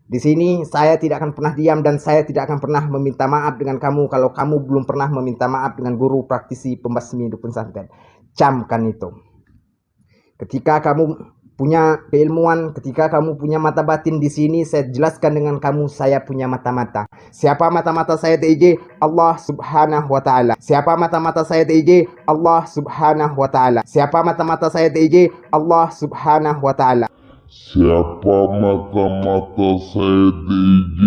Di sini saya tidak akan pernah diam dan saya tidak akan pernah meminta maaf dengan kamu kalau kamu belum pernah meminta maaf dengan guru praktisi pembasmi dukun santet. Camkan itu. Ketika kamu punya keilmuan, ketika kamu punya mata batin, di sini saya jelaskan dengan kamu, saya punya mata-mata. Siapa mata-mata saya TIJ? Allah Subhanahu wa taala. Siapa mata-mata saya TIJ? Allah Subhanahu wa taala. Siapa mata-mata saya TIJ? Allah Subhanahu wa taala. Siapa mata-mata saya DJ?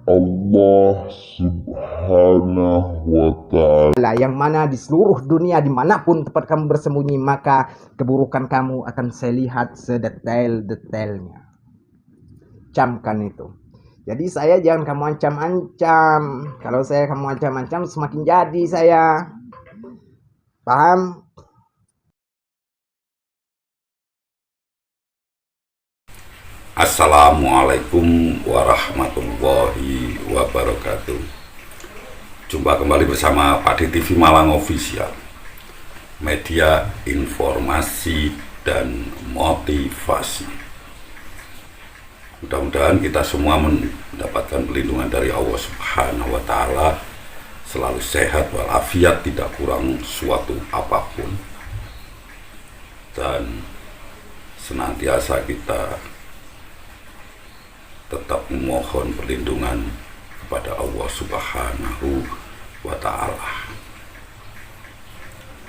Allah Subhanahu wa ta'ala. Yang mana di seluruh dunia, dimanapun tempat kamu bersembunyi, maka keburukan kamu akan saya lihat sedetail-detailnya. Camkan itu. Jadi saya jangan kamu ancam-ancam. Kalau saya kamu ancam-ancam, semakin jadi saya. Paham? Assalamualaikum warahmatullahi wabarakatuh. Jumpa kembali bersama Padi TV Malang Official, media informasi dan motivasi. Mudah-mudahan kita semua mendapatkan perlindungan dari Allah Subhanahu wa ta'ala, selalu sehat walafiat, tidak kurang suatu apapun, dan senantiasa kita tetap memohon perlindungan kepada Allah Subhanahu wa ta'ala.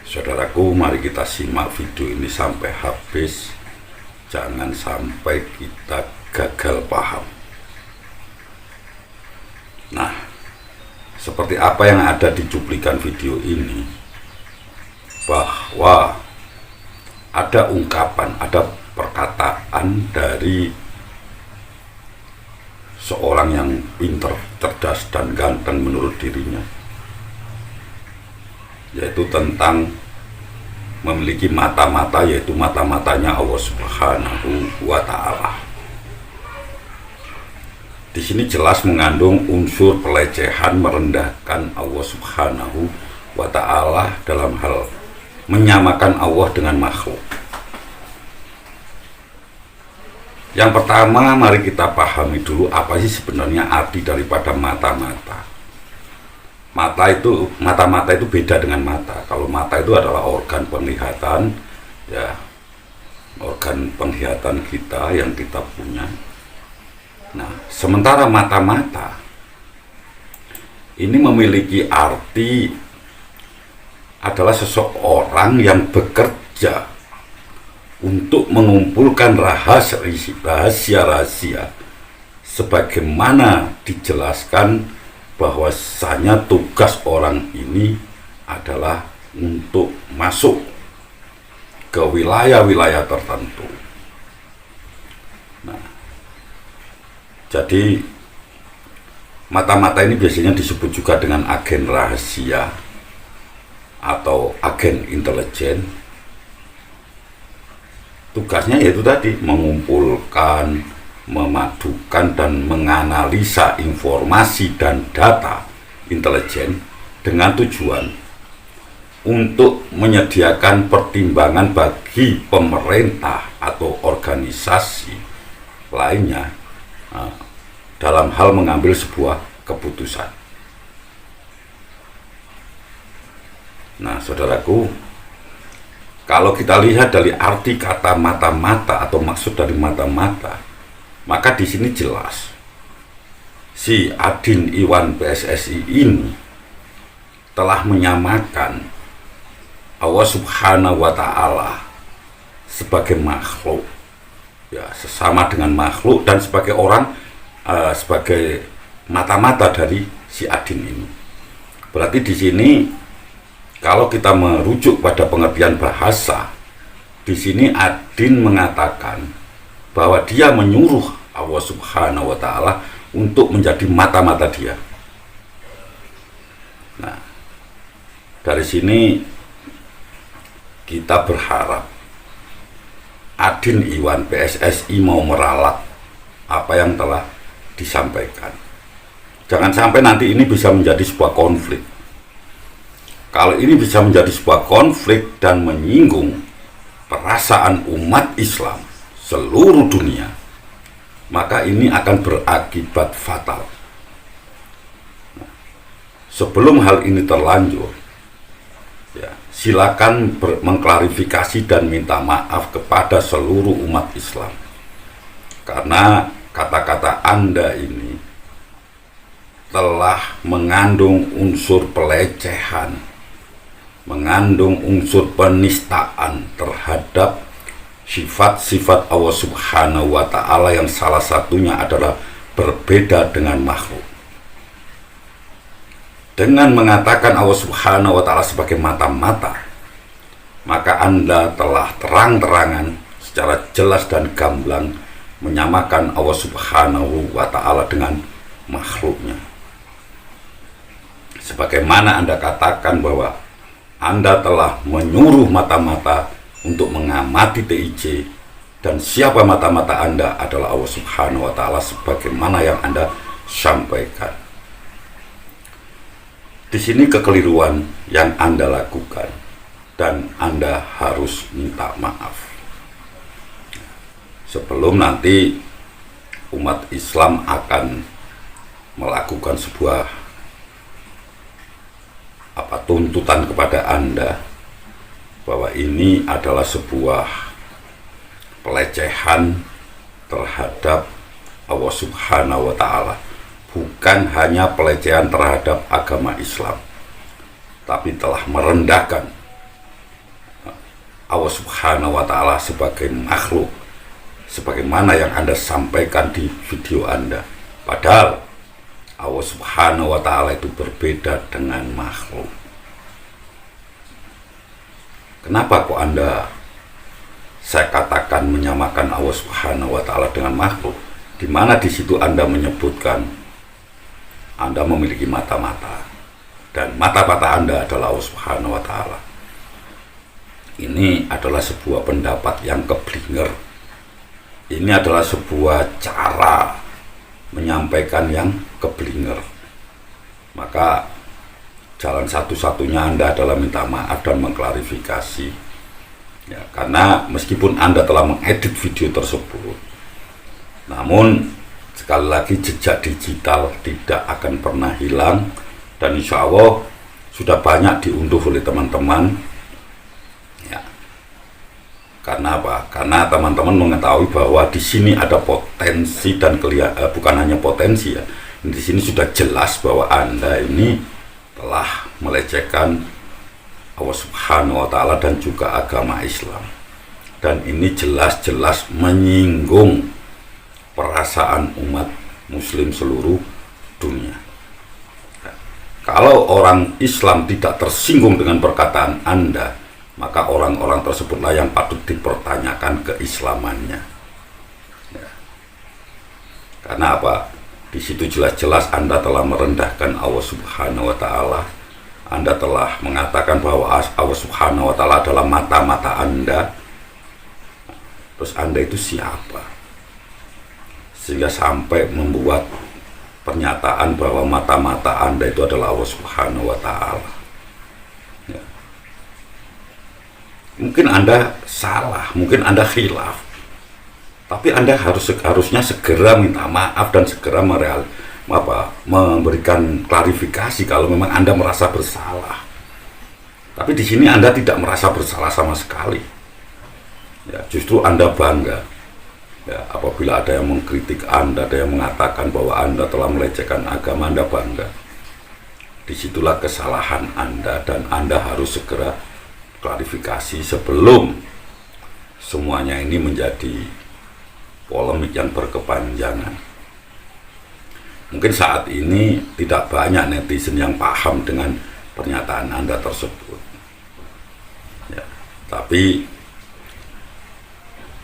Saudaraku, mari kita simak video ini sampai habis. Jangan sampai kita gagal paham. Nah, seperti apa yang ada di cuplikan video ini, bahwa ada ungkapan, ada perkataan dari seorang yang pintar, cerdas, dan ganteng menurut dirinya, yaitu tentang memiliki mata-mata, yaitu mata-matanya Allah Subhanahu wa ta'ala. Di sini jelas mengandung unsur pelecehan, merendahkan Allah Subhanahu wa ta'ala dalam hal menyamakan Allah dengan makhluk. Yang pertama, mari kita pahami dulu apa sih sebenarnya arti daripada mata-mata. Mata-mata itu beda dengan mata. Kalau mata itu adalah organ penglihatan, ya, organ penglihatan kita yang kita punya. Nah, sementara mata-mata ini memiliki arti adalah seseorang yang bekerja untuk mengumpulkan rahasia-rahasia sebagaimana dijelaskan bahwasanya tugas orang ini adalah untuk masuk ke wilayah-wilayah tertentu. Nah, jadi mata-mata ini biasanya disebut juga dengan agen rahasia atau agen intelijen. Tugasnya yaitu tadi mengumpulkan, memadukan, dan menganalisa informasi dan data intelijen dengan tujuan untuk menyediakan pertimbangan bagi pemerintah atau organisasi lainnya dalam hal mengambil sebuah keputusan. Nah, saudaraku, kalau kita lihat dari arti kata mata-mata atau maksud dari mata-mata, maka di sini jelas si Adin Iwan PSSI ini telah menyamakan Allah Subhanahu wa ta'ala sebagai makhluk, ya, sesama dengan makhluk, dan sebagai orang, sebagai mata-mata dari si Adin ini. Berarti di sini kalau kita merujuk pada pengertian bahasa, di sini Adin mengatakan bahwa dia menyuruh Allah Subhanahu wa ta'ala untuk menjadi mata-mata dia. Nah, dari sini kita berharap Adin Iwan PSSI mau meralat apa yang telah disampaikan. Jangan sampai nanti ini bisa menjadi sebuah konflik. Kalau ini bisa menjadi sebuah konflik dan menyinggung perasaan umat Islam seluruh dunia, maka ini akan berakibat fatal. Sebelum hal ini terlanjur, ya, silakan mengklarifikasi dan minta maaf kepada seluruh umat Islam, karena kata-kata Anda ini telah mengandung unsur pelecehan, mengandung unsur penistaan terhadap sifat-sifat Allah Subhanahu wa Ta'ala, yang salah satunya adalah berbeda dengan makhluk. Dengan mengatakan Allah Subhanahu wa Ta'ala sebagai mata-mata, maka Anda telah terang-terangan secara jelas dan gamblang menyamakan Allah Subhanahu wa Ta'ala dengan makhluknya. Sebagaimana Anda katakan bahwa Anda telah menyuruh mata-mata untuk mengamati TIJ, dan siapa mata-mata Anda adalah Allah Subhanahu wa Ta'ala sebagaimana yang Anda sampaikan. Di sini kekeliruan yang Anda lakukan, dan Anda harus minta maaf. Sebelum nanti umat Islam akan melakukan sebuah tuntutan kepada Anda bahwa ini adalah sebuah pelecehan terhadap Allah Subhanahu wa Ta'ala. Bukan hanya pelecehan terhadap agama Islam, tapi telah merendahkan Allah Subhanahu wa Ta'ala sebagai makhluk, sebagaimana yang Anda sampaikan di video Anda. Padahal Allah Subhanahu wa Ta'ala itu berbeda dengan makhluk. Kenapa kok saya katakan menyamakan Allah Subhanahu wa Ta'ala dengan makhluk? Di mana di situ Anda menyebutkan Anda memiliki mata-mata, dan mata-mata Anda adalah Allah Subhanahu wa Ta'ala. Ini adalah sebuah pendapat yang keblinger. Ini adalah sebuah cara menyampaikan yang keblinger. Maka jalan satu-satunya Anda adalah minta maaf dan mengklarifikasi, ya, karena meskipun Anda telah mengedit video tersebut, namun sekali lagi jejak digital tidak akan pernah hilang, dan insya Allah sudah banyak diunduh oleh teman-teman, ya. Karena apa? Karena teman-teman mengetahui bahwa di sini ada potensi, dan bukan hanya potensi, ya. Di sini sudah jelas bahwa Anda ini telah melecehkan Allah Subhanahu wa Ta'ala dan juga agama Islam, dan ini jelas-jelas menyinggung perasaan umat muslim seluruh dunia. Kalau orang Islam tidak tersinggung dengan perkataan Anda, maka orang-orang tersebutlah yang patut dipertanyakan keislamannya, ya. Karena apa? Di situ jelas-jelas Anda telah merendahkan Allah Subhanahu wa Ta'ala. Anda telah mengatakan bahwa Allah Subhanahu wa Ta'ala adalah mata-mata Anda. Terus Anda itu siapa sehingga sampai membuat pernyataan bahwa mata-mata Anda itu adalah Allah Subhanahu wa Ta'ala, ya. Mungkin Anda salah, mungkin Anda khilaf, tapi Anda harusnya segera minta maaf dan segera memberikan klarifikasi kalau memang Anda merasa bersalah. Tapi di sini Anda tidak merasa bersalah sama sekali, ya. Justru Anda bangga, ya, apabila ada yang mengkritik Anda, ada yang mengatakan bahwa Anda telah melecehkan agama, Anda bangga. Disitulah kesalahan Anda, dan Anda harus segera klarifikasi sebelum semuanya ini menjadi polemik yang berkepanjangan. Mungkin saat ini tidak banyak netizen yang paham dengan pernyataan Anda tersebut, ya, tapi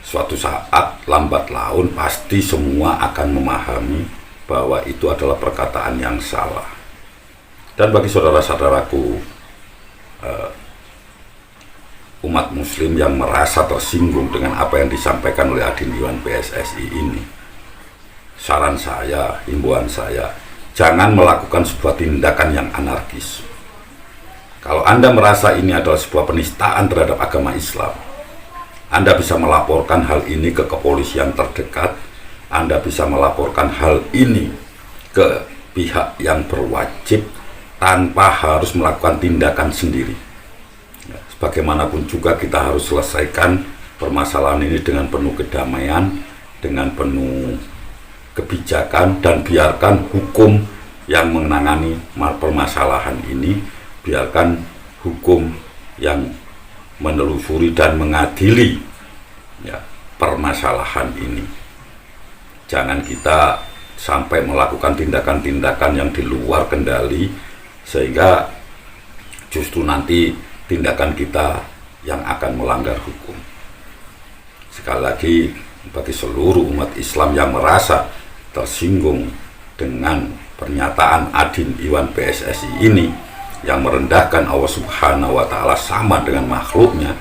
suatu saat lambat laun pasti semua akan memahami bahwa itu adalah perkataan yang salah. Dan bagi saudara-saudaraku umat muslim yang merasa tersinggung dengan apa yang disampaikan oleh Adin Iwan PSSI ini, saran saya, himbauan saya, jangan melakukan sebuah tindakan yang anarkis. Kalau Anda merasa ini adalah sebuah penistaan terhadap agama Islam, Anda bisa melaporkan hal ini ke kepolisian terdekat, Anda bisa melaporkan hal ini ke pihak yang berwajib tanpa harus melakukan tindakan sendiri. Bagaimanapun juga kita harus selesaikan permasalahan ini dengan penuh kedamaian, dengan penuh kebijakan, dan biarkan hukum yang menangani permasalahan ini, biarkan hukum yang menelusuri dan mengadili permasalahan ini. Jangan kita sampai melakukan tindakan-tindakan yang di luar kendali sehingga justru nanti tindakan kita yang akan melanggar hukum. Sekali lagi, bagi seluruh umat Islam yang merasa tersinggung dengan pernyataan Adin Iwan PSSI ini yang merendahkan Allah Subhanahu wa Ta'ala sama dengan makhluknya,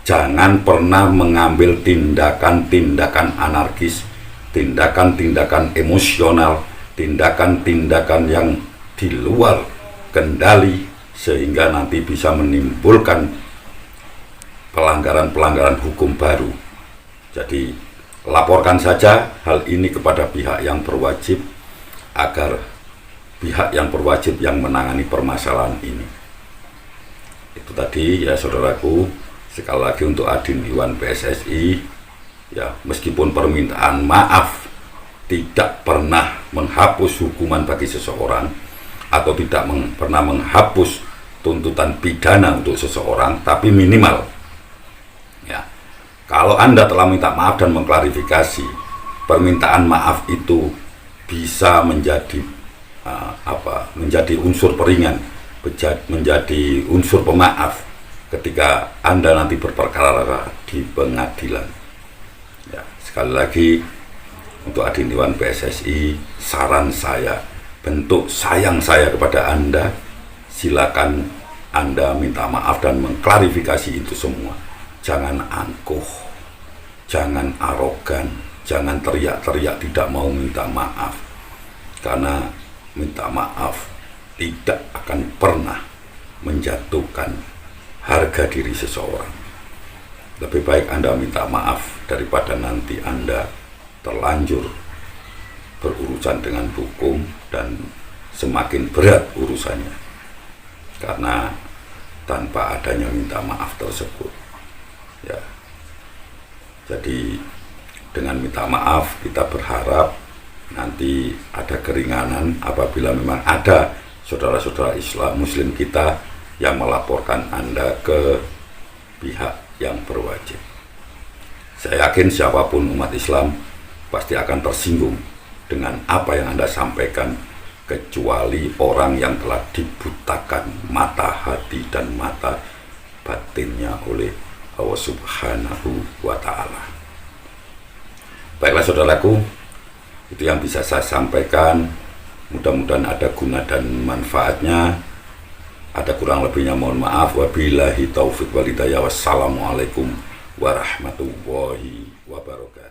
jangan pernah mengambil tindakan-tindakan anarkis, tindakan-tindakan emosional, tindakan-tindakan yang di luar kendali sehingga nanti bisa menimbulkan pelanggaran-pelanggaran hukum baru. Jadi laporkan saja hal ini kepada pihak yang berwajib agar pihak yang berwajib yang menangani permasalahan ini. Itu tadi ya saudaraku. Sekali lagi untuk Adin Iwan PSSI, meskipun permintaan maaf tidak pernah menghapus hukuman bagi seseorang atau tidak pernah menghapus tuntutan pidana untuk seseorang, tapi minimal kalau Anda telah minta maaf dan mengklarifikasi, permintaan maaf itu bisa menjadi menjadi unsur peringan, menjadi unsur pemaaf ketika Anda nanti berperkara di pengadilan. Sekali lagi untuk Adin Iwan PSSI, saran saya, bentuk sayang saya kepada Anda, silakan Anda minta maaf dan mengklarifikasi itu semua. Jangan angkuh, jangan arogan, jangan teriak-teriak tidak mau minta maaf, karena minta maaf tidak akan pernah menjatuhkan harga diri seseorang. Lebih baik Anda minta maaf daripada nanti Anda terlanjur berurusan dengan hukum dan semakin berat urusannya karena tanpa adanya minta maaf tersebut. Jadi dengan minta maaf kita berharap nanti ada keringanan apabila memang ada saudara-saudara Islam Muslim kita yang melaporkan Anda ke pihak yang berwajib. Saya yakin siapapun umat Islam pasti akan tersinggung dengan apa yang Anda sampaikan, kecuali orang yang telah dibutakan mata hati dan mata batinnya oleh Allah Subhanahu wa Ta'ala. Baiklah saudaraku, itu yang bisa saya sampaikan. Mudah-mudahan ada guna dan manfaatnya. Ada kurang lebihnya mohon maaf. Wabillahi taufiq wal hidayah. Wassalamualaikum warahmatullahi wabarakatuh.